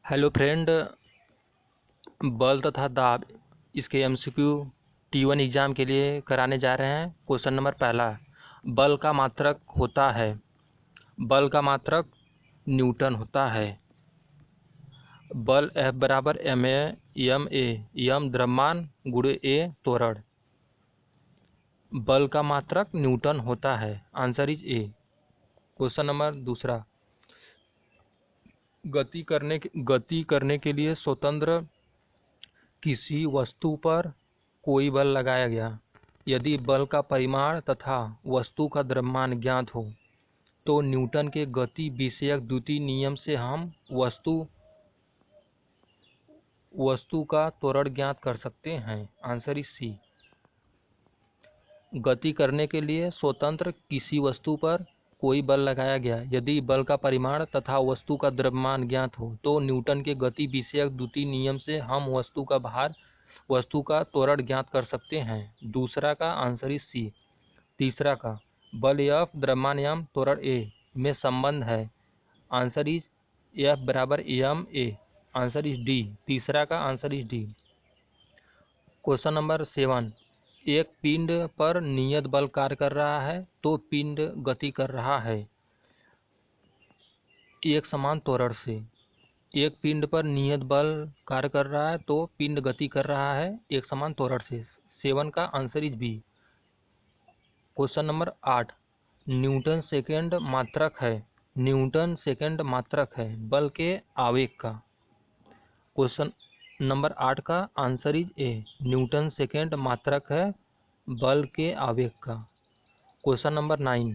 Hello friend, बल तथा दाब इसके एमसीक्यू T1 एग्जाम के लिए कराने जा रहे हैं। क्वेश्चन नंबर पहला, बल का मात्रक होता है। बल का मात्रक न्यूटन होता है। बल F बराबर ma m द्रव्यमान गुणे a त्वरण। बल का मात्रक न्यूटन होता है। Answer is a. Question number दूसरा, गति करने के लिए स्वतंत्र किसी वस्तु पर कोई बल लगाया गया। यदि बल का परिमाण तथा वस्तु का द्रव्यमान ज्ञात हो तो न्यूटन के गति विषयक द्वितीय नियम से हम वस्तु का त्वरण ज्ञात कर सकते हैं। Answer is C. गति करने के लिए स्वतंत्र किसी वस्तु पर कोई बल लगाया गया। यदि बल का परिमाण तथा वस्तु का द्रव्यमान ज्ञात हो तो न्यूटन के गति विषयक द्वितीय नियम से हम वस्तु का त्वरण ज्ञात कर सकते हैं। दूसरा का आंसर इज सी। तीसरा का, बल F द्रव्यमान m त्वरण a में संबंध है। आंसर इज F बराबर m a। Answer is D. तीसरा का answer is D. Question number 7, एक पिंड पर नियत बल कार्य कर रहा है तो पिंड गति कर रहा है एक समान त्वरण से। एक पिंड पर नियत बल कार्य कर रहा है तो पिंड गति कर रहा है एक समान त्वरण से। 7 का answer is B. Question number 8, newton second मात्रक है। न्यूटन सेकेंड मात्रक है बल के आवेग का। क्वेश्चन नंबर 8 का answer is a. Newton second मात्रक है बल के आवेग का। क्वेश्चन नंबर 9,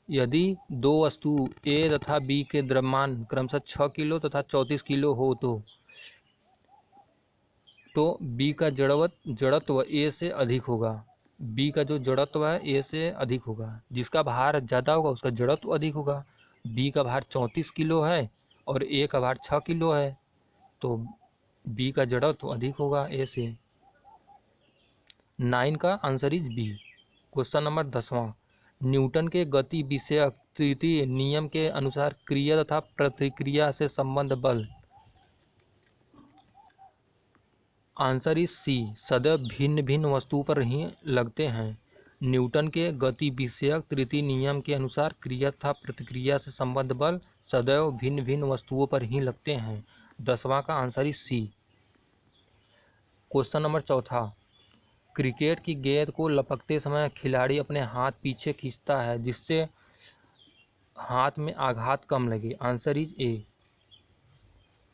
यदि दो वस्तु ए तथा बी के द्रव्यमान क्रमशः 6 किलो तथा 34 किलो हो तो बी का जड़त्व ए से अधिक होगा। बी का जो जड़त्व है ए से अधिक होगा। जिसका भार ज़्यादा होगा उसका जड़त्व अधिक होगा। बी का भार 34 किलो है और ए का भार 6 किलो है तो बी का जड़त्व अधिक होगा ए से। 9 का answer is B. Question number 10वां, न्यूटन के गति विषयक तृतीय नियम के अनुसार क्रिया तथा प्रतिक्रिया से संबंध बल। Answer is C. सदैव भिन्न भिन्न वस्तुओं पर ही लगते हैं। न्यूटन के गति विषयक तृतीय नियम के अनुसार क्रिया तथा प्रतिक्रिया से संबंध बल सदैव भिन्न भिन्न वस्तुओं पर ही लगते हैं। 10वां का answer is C. Question number 4, cricket की गेंद को लपकते समय खिलाड़ी अपने हाथ पीछे खींचता है जिससे हाथ में आघात कम लगे। Answer is a.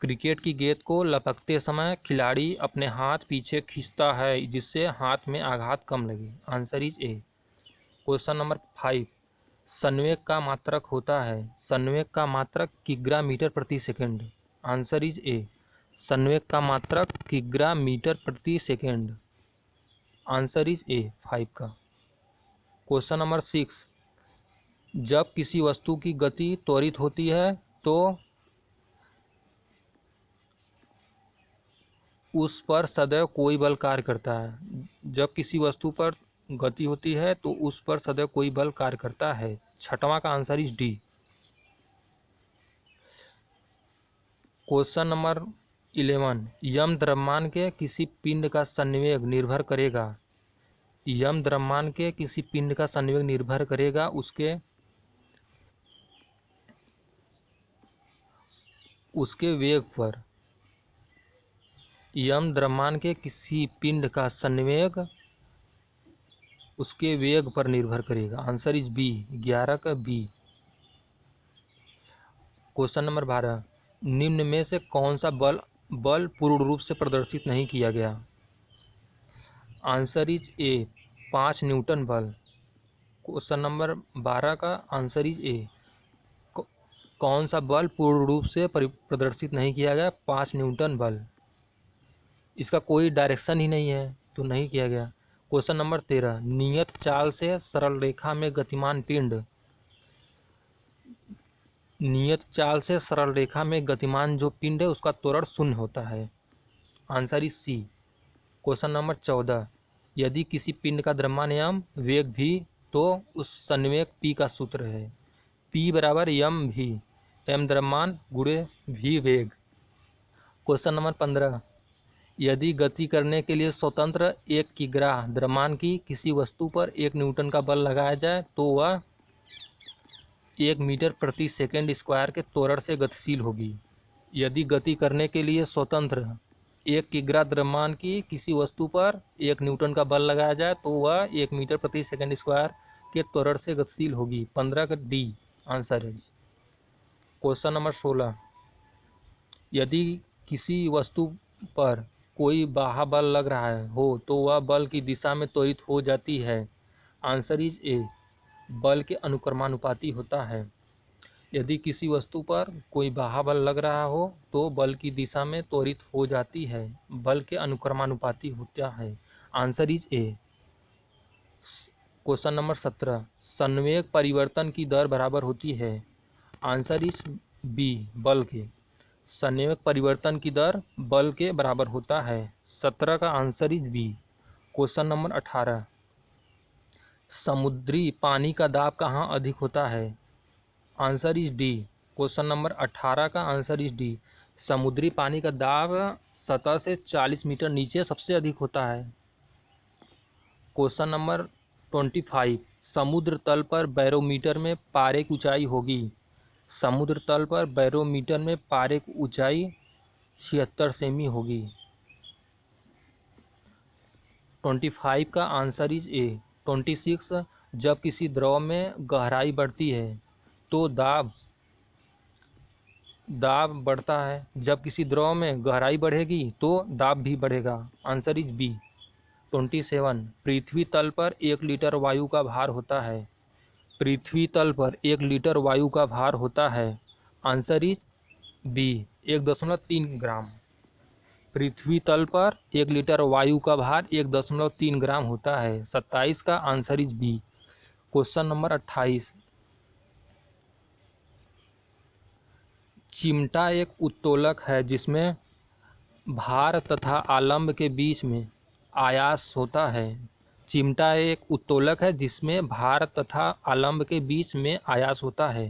क्रिकेट की गेंद को लपकते समय खिलाड़ी अपने हाथ पीछे खींचता है जिससे हाथ में आघात कम लगे। Answer is a. Question number 5, संवेग का मात्रक होता है। संवेग का मात्रक किग्रा मीटर प्रति सेकंड। Answer is a. संवेग का मात्रक किग्रा मीटर प्रति सेकंड। आंसर इज ए 5 का। क्वेश्चन नंबर 6, जब किसी वस्तु की गति त्वरित होती है तो उस पर सदैव कोई बल कार्य करता है। जब किसी वस्तु पर गति होती है तो उस पर सदैव कोई बल कार्य करता है। 6वां का answer is D. Question number 11, यम द्रव्यमान के किसी पिंड का संवेग निर्भर करेगा। यम द्रव्यमान के किसी पिंड का संवेग निर्भर करेगा उसके वेग पर। यम द्रव्यमान के किसी पिंड का संवेग उसके वेग पर निर्भर करेगा। Answer is B. 11 का बी। क्वेश्चन नंबर 12, निम्न में से कौन सा बल पूर्ण रूप से प्रदर्शित नहीं किया गया। आंसर इज ए 5 न्यूटन बल। क्वेश्चन नंबर 12 का आंसर इज ए। कौन सा बल पूर्ण रूप से प्रदर्शित नहीं किया गया। 5 न्यूटन बल। इसका कोई डायरेक्शन ही नहीं है तो नहीं किया गया। क्वेश्चन नंबर 13, नियत चाल से सरल रेखा में गतिमान पिंड। नियत चाल से सरल रेखा में गतिमान जो पिंड है उसका त्वरण 0 होता है। Answer is C. Question number 14, यदि किसी पिंड का द्रव्यमान m वेग v तो उस संवेग p का सूत्र है p बराबर m v। m द्रव्यमान गुणे v वेग। क्वेश्चन नंबर 15, यदि गति करने के लिए स्वतंत्र 1 किग्रा द्रव्यमान की किसी वस्तु पर 1 न्यूटन का बल लगाया जाए तो वह 1 मीटर प्रति सेकंड स्क्वायर के त्वरण से गतिशील होगी। यदि गति करने के लिए स्वतंत्र 1 किग्रा द्रव्यमान की किसी वस्तु पर 1 न्यूटन का बल लगाया जाए तो वह 1 मीटर प्रति सेकंड स्क्वायर के त्वरण से गतिशील होगी। 15 का डी आंसर है। क्वेश्चन नंबर 16, यदि किसी वस्तु पर कोई बाह्य बल लग रहा हो तो वह बल की दिशा में त्वरित हो जाती है। आंसर इज ए, बल के अनुक्रमानुपाती होता है। यदि किसी वस्तु पर कोई बाह्य बल लग रहा हो तो बल की दिशा में त्वरित हो जाती है, बल के अनुक्रमानुपाती होता है। Answer is a. Question number 17, संवेग परिवर्तन की दर बराबर होती है। आंसर इज बी, बल के। संवेग परिवर्तन की दर बल के बराबर होता है। 17 का answer is B. Question number 18, समुद्री पानी का दाब कहाँ अधिक होता है। Answer is D. Question number 18 का आंसर इज डी। समुद्री पानी का दाब सतह से 40 मीटर नीचे सबसे अधिक होता है। क्वेश्चन नंबर 25, समुद्र तल पर बैरोमीटर में पारे की ऊंचाई होगी। समुद्र तल पर बैरोमीटर में पारे की ऊंचाई 76 सेमी होगी। 25 का आंसर इज ए। 26, जब किसी द्रव में गहराई बढ़ती है तो दाब बढ़ता है। जब किसी द्रव में गहराई बढ़ेगी तो दाब भी बढ़ेगा। Answer is B. 27, पृथ्वी तल पर 1 लीटर वायु का भार होता है। पृथ्वी तल पर 1 लीटर वायु का भार होता है। आंसर इज बी, 1.3 ग्राम। पृथ्वी तल पर 1 लीटर वायु का भार 1.3 ग्राम होता है। 27 का answer is B. Question number 28, चिमटा एक उत्तोलक है जिसमें भार तथा आलंब के बीच में आयास होता है। चिमटा एक उत्तोलक है जिसमें भार तथा आलंब के बीच में आयास होता है।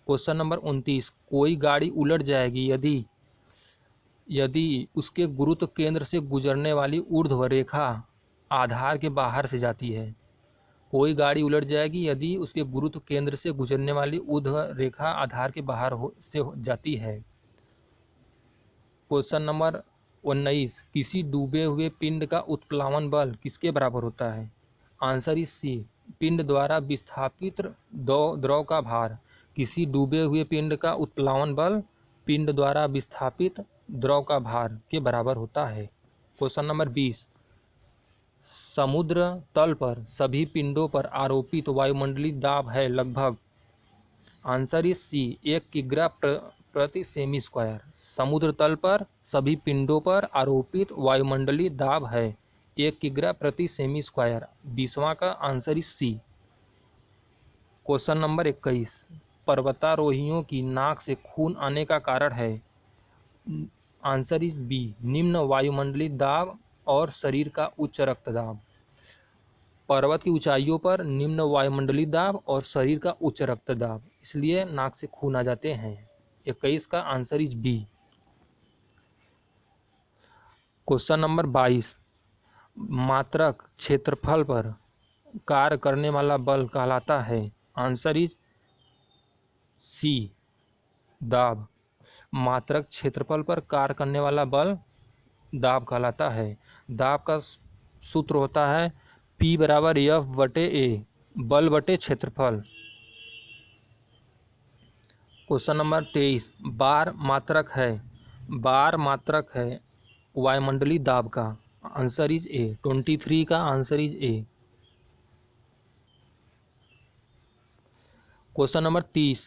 क्वेश्चन नंबर 29, कोई गाड़ी उलट जाएगी यदि उसके गुरुत्व केंद्र से गुजरने वाली ऊर्ध्व रेखा आधार के बाहर से जाती है। कोई गाड़ी उलट जाएगी यदि उसके गुरुत्व केंद्र से गुजरने वाली ऊर्ध्व रेखा आधार के बाहर से जाती है। क्वेश्चन नंबर 19, किसी डूबे हुए पिंड का उत्प्लावन बल किसके बराबर होता है। आंसर इज सी, पिंड द्वारा विस्थापित द्रव का भार। किसी डूबे हुए पिंड का उत्प्लावन बल पिंड द्वारा विस्थापित द्रव का भार के बराबर होता है। क्वेश्चन नंबर 20, समुद्र तल पर सभी पिंडों पर आरोपित वायुमंडलीय दाब है लगभग। आंसर इज सी, 1 किग्रा प्रति सेमी स्क्वायर। समुद्र तल पर सभी पिंडों पर आरोपित वायुमंडलीय दाब है 1 किग्रा प्रति सेमी स्क्वायर। 20वां का answer is C. Question number 21, पर्वतारोहियों की नाक से खून आने का कारण है। आंसर इज बी, निम्न वायुमंडलीय दाब और शरीर का उच्च रक्तदाब। पर्वत की ऊंचाइयों पर निम्न वायुमंडलीय दाब और शरीर का उच्च रक्तदाब, इसलिए नाक से खून आ जाते हैं। 21 का answer is B. Question number 22, मात्रक क्षेत्रफल पर कार्य करने वाला बल कहलाता है। आंसर इज सी, दाब। मात्रक क्षेत्रफल पर कार्य करने वाला बल दाब कहलाता है। दाब का सूत्र होता है P बराबर F/A, बल बटे क्षेत्रफल। क्वेश्चन नंबर 23, बार मात्रक है वायुमंडलीय दाब का। Answer is a. 23 का answer is a. Question number 30,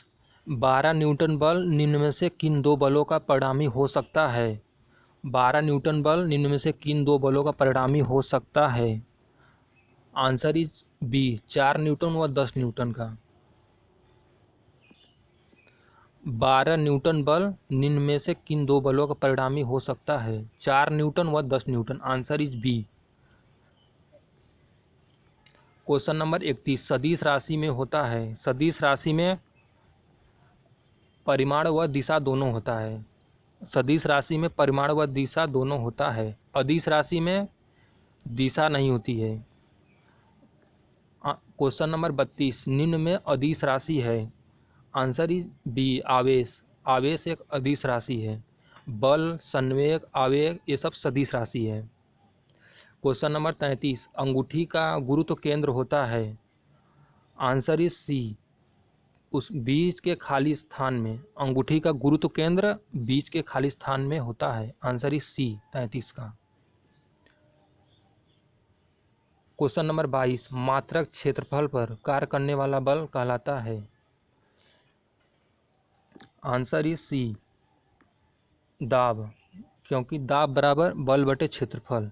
12 Newton बल निम्न में से किन 2 बलों का परिणामी हो सकता है। 12 न्यूटन बल निम्न में से किन 2 बलों का परिणामी हो सकता है। आंसर इज बी, 4 न्यूटन व 10 न्यूटन का। 12 न्यूटन बल निम्न में से किन 2 बलों का परिणामी हो सकता है। 4 न्यूटन व 10 newton. Answer is B. Question number 31, सदिश राशि में होता है। सदिश राशि में परिमाण व दिशा दोनों होता है। सदिश राशि में परिमाण व दिशा दोनों होता है, अदिश राशि में दिशा नहीं होती है। क्वेश्चन नंबर 32, निम्न में अदिश राशि है। आंसर इज बी, आवेश। आवेश एक अदिश राशि है। बल, संवेग, आवेग ये सब सदिश राशि है। क्वेश्चन नंबर 33, अंगूठी का गुरुत्व केंद्र होता है। आंसर इज सी, उस बीच के खाली स्थान में। अंगूठी का गुरुत्व केंद्र बीच के खाली स्थान में होता है। आंसर इज सी 33 का। क्वेश्चन नंबर 22, मात्रक क्षेत्रफल पर कार्य करने वाला बल कहलाता है। आंसर इज सी, दाब, क्योंकि दाब बराबर बल बटे क्षेत्रफल।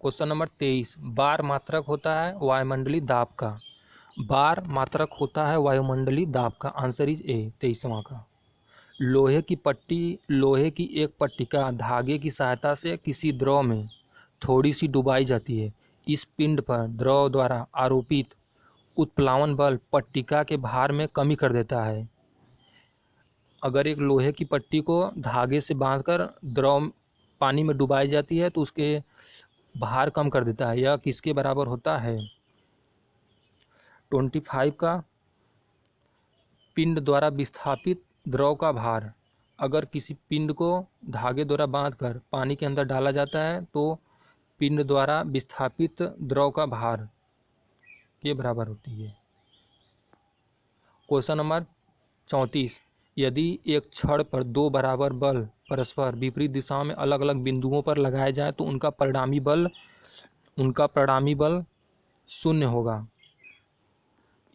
क्वेश्चन नंबर 23, बार मात्रक होता है वायुमंडलीय दाब का। बार मात्रक होता है वायुमंडलीय दाब का। आंसर इज ए 23वां का। लोहे की पट्टी, लोहे की एक पट्टिका धागे की सहायता से किसी द्रव में थोड़ी सी डुबाई जाती है। इस पिंड पर द्रव द्वारा आरोपित उत्प्लावन बल पट्टिका के भार में कमी कर देता है। अगर एक लोहे की पट्टी को धागे से बांधकर द्रव पानी में डुबाई जाती है तो उसके भार कम कर देता है। यह किसके बराबर होता है? 25 का। पिंड द्वारा विस्थापित द्रव का भार। अगर किसी पिंड को धागे द्वारा बांधकर पानी के अंदर डाला जाता है तो पिंड द्वारा विस्थापित द्रव का भार के बराबर होती है। क्वेश्चन नंबर 34, यदि एक छड़ पर दो बराबर बल परस्पर विपरीत दिशाओं में अलग अलग बिंदुओं पर लगाए जाए तो उनका परिणामी बल शून्य होगा।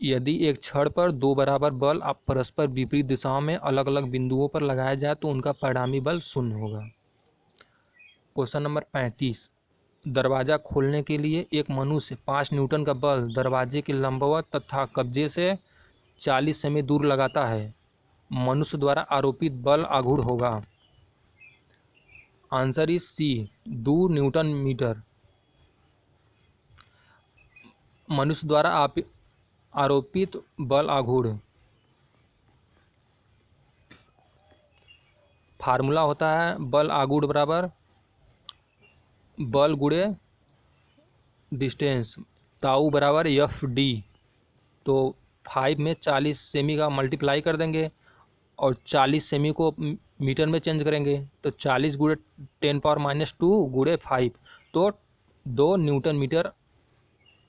यदि एक छड़ पर दो बराबर बल आप परस्पर विपरीत दिशाओं में अलग अलग बिंदुओं पर लगाया जाए तो उनका परिणामी बल शून्य होगा। क्वेश्चन नंबर 35, दरवाजा खोलने के लिए एक मनुष्य 5 न्यूटन का बल दरवाजे के लंबवत तथा कब्जे से 40 सेमी दूर लगाता है। मनुष्य द्वारा आरोपित बल आघूर्ण होगा। Answer is C, 2 newton metre. मनुष्य द्वारा आरोपित बल आघूर्ण फार्मूला होता है बल आघूर्ण बराबर बल गुणे डिस्टेंस, ताऊ बराबर एफ डी। तो 5 में 40 सेमी का मल्टीप्लाई कर देंगे और 40 सेमी को मीटर में चेंज करेंगे तो 40 गुणे 10⁻² गुणे 5 तो 2 न्यूटन मीटर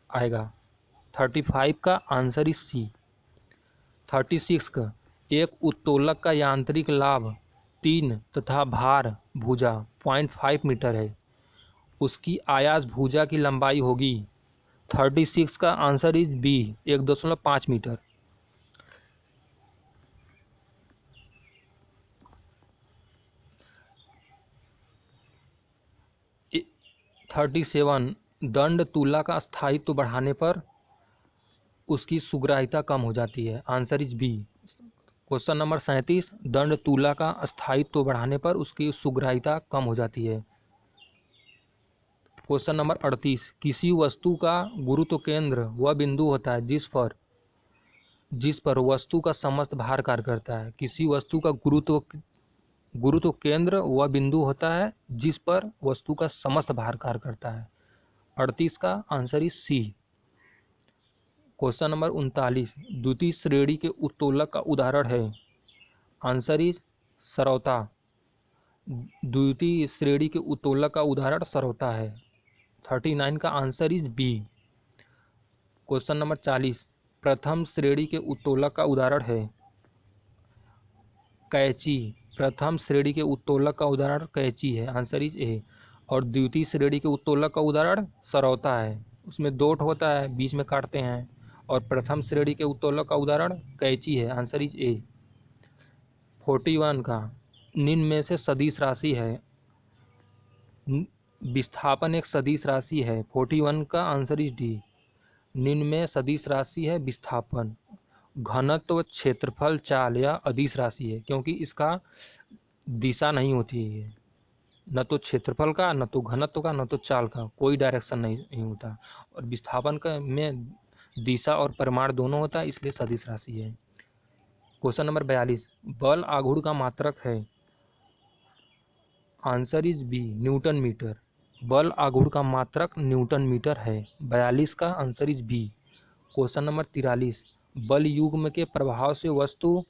आएगा। 35 का आंसर इज सी। 36 का, एक उत्तोलक का यांत्रिक लाभ 3 तथा भार भुजा 0.5 मीटर है, उसकी आयास भुजा की लंबाई होगी। 36 का आंसर इज बी, 1.5 मीटर। 37, दंड तुला का स्थायित्व बढ़ाने पर उसकी सुग्राहिता कम हो जाती है। Answer is B. Question number 37, दंड तुला का स्थायित्व बढ़ाने पर उसकी सुग्राहिता कम हो जाती है। क्वेश्चन नंबर 38, किसी वस्तु का गुरुत्व केंद्र वह बिंदु होता है जिस पर वस्तु का समस्त भार कार्य करता है। किसी वस्तु का गुरुत्व केंद्र वह बिंदु होता है जिस पर वस्तु का समस्त भार कार्य करता है। 38 का answer is C. Question number 39, द्वितीय श्रेणी के उत्तोलक का उदाहरण है। आंसर इज सरौता। द्वितीय श्रेणी के उत्तोलक का उदाहरण सरौता है। 39 का answer is B. Question number 40, प्रथम श्रेणी के उत्तोलक का उदाहरण है कैंची। प्रथम श्रेणी के उत्तोलक का उदाहरण कैंची है। Answer is a. और द्वितीय श्रेणी के उत्तोलक का उदाहरण सरौता है, उसमें दोट होता है, बीच में काटते हैं। और प्रथम श्रेणी के उत्तोलक का उदाहरण कैंची है। Answer is a. 41 का, निम्न में से सदिश राशि है। विस्थापन एक सदिश राशि है। 41 का आंसर इज डी। निम्न में सदिश राशि है विस्थापन। घनत्व, क्षेत्रफल, चाल या अदिश राशि है, क्योंकि इसका दिशा नहीं होती है, न तो क्षेत्रफल का, न तो घनत्व का, न तो चाल का, कोई डायरेक्शन नहीं होता। और विस्थापन का में दिशा और परिमाण दोनों होता है, इसलिए सदिश राशि है। क्वेश्चन नंबर 42, बल आघूर्ण का मात्रक है। Answer is B, newton metre. बल आघूर्ण का मात्रक न्यूटन मीटर है। 42 का answer is B. Question number 43, बल युग्म के प्रभाव से वस्तु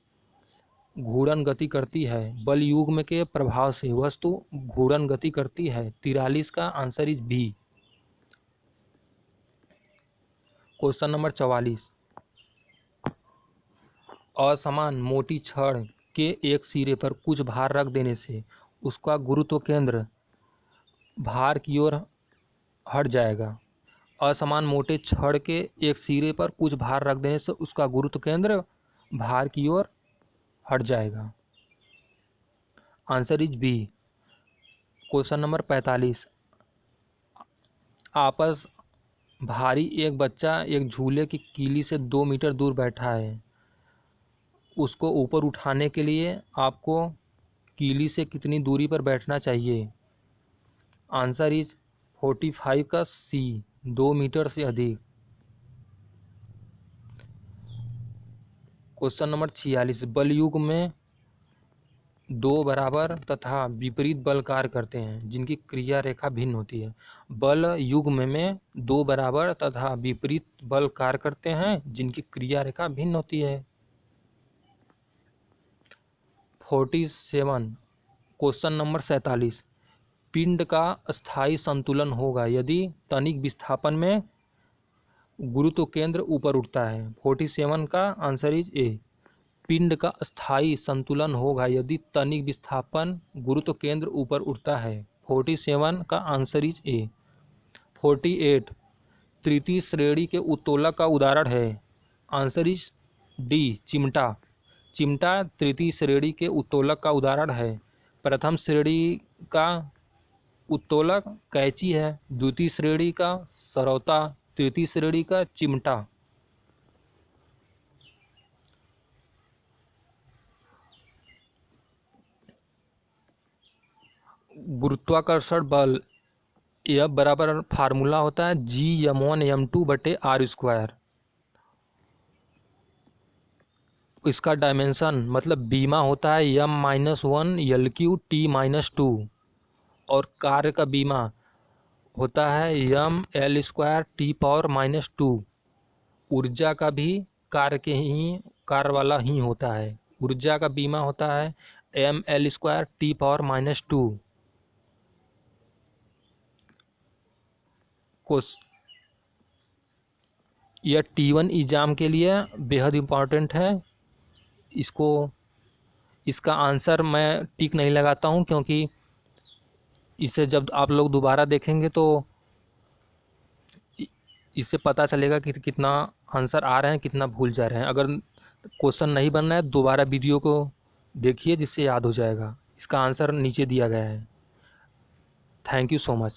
घूर्णन गति करती है। बल युग्म के प्रभाव से वस्तु घूर्णन गति करती है। 43 का answer is B. Question number 44, असमान मोटी छड़ के एक सिरे पर कुछ भार रख देने से उसका गुरुत्व केंद्र भार की ओर हट जाएगा। असमान मोटे छड़ के एक सिरे पर कुछ भार रख देने से उसका गुरुत्व केंद्र भार की ओर हट जाएगा। Answer is B. Question number 45, आपस भारी एक बच्चा एक झूले की कीली से 2 मीटर दूर बैठा है। उसको ऊपर उठाने के लिए आपको कीली से कितनी दूरी पर बैठना चाहिए? आंसर इज 45 का सी, 2 मीटर से अधिक। क्वेश्चन नंबर 46, बल युग्म में दो बराबर तथा विपरीत बल कार्य करते हैं जिनकी क्रिया रेखा भिन्न होती है। बल युग्म में दो बराबर तथा विपरीत बल कार्य करते हैं जिनकी क्रिया रेखा भिन्न होती है। 47, क्वेश्चन नंबर 47, पिंड का स्थायी संतुलन होगा यदि तनिक विस्थापन में गुरुत्व केंद्र ऊपर उठता है। 47 का आंसर इज ए। पिंड का स्थायी संतुलन होगा यदि तनिक विस्थापन गुरुत्व केंद्र ऊपर उठता है। 47 का आंसर इज ए। 48, तृतीय श्रेणी के उत्तोलक का उदाहरण है। आंसर इज डी, चिमटा। चिमटा तृतीय श्रेणी के उत्तोलक का उदाहरण है। प्रथम श्रेणी का उत्तोलक कैंची है, द्वितीय श्रेणी का सरौता, तृतीय श्रेणी का चिमटा। गुरुत्वाकर्षण बल यह बराबर फार्मूला होता है G(m1m2/r²। इसका डायमेंशन मतलब बीमा होता है m-1 L3T-2 और कार्य का बीमा होता है mL²T⁻²। ऊर्जा का भी कार्य वाला ही होता है। ऊर्जा का बीमा होता है mL²T⁻²। यह T1 एग्जाम के लिए बेहद इम्पोर्टेंट है। इसका आंसर मैं टिक नहीं लगाता हूँ क्योंकि इसे जब आप लोग दोबारा देखेंगे तो इससे पता चलेगा कि कितना आंसर आ रहे हैं, कितना भूल जा रहे हैं। अगर क्वेश्चन नहीं बनना है दोबारा वीडियो को देखिए जिससे याद हो जाएगा। इसका आंसर नीचे दिया गया है। Thank you so much.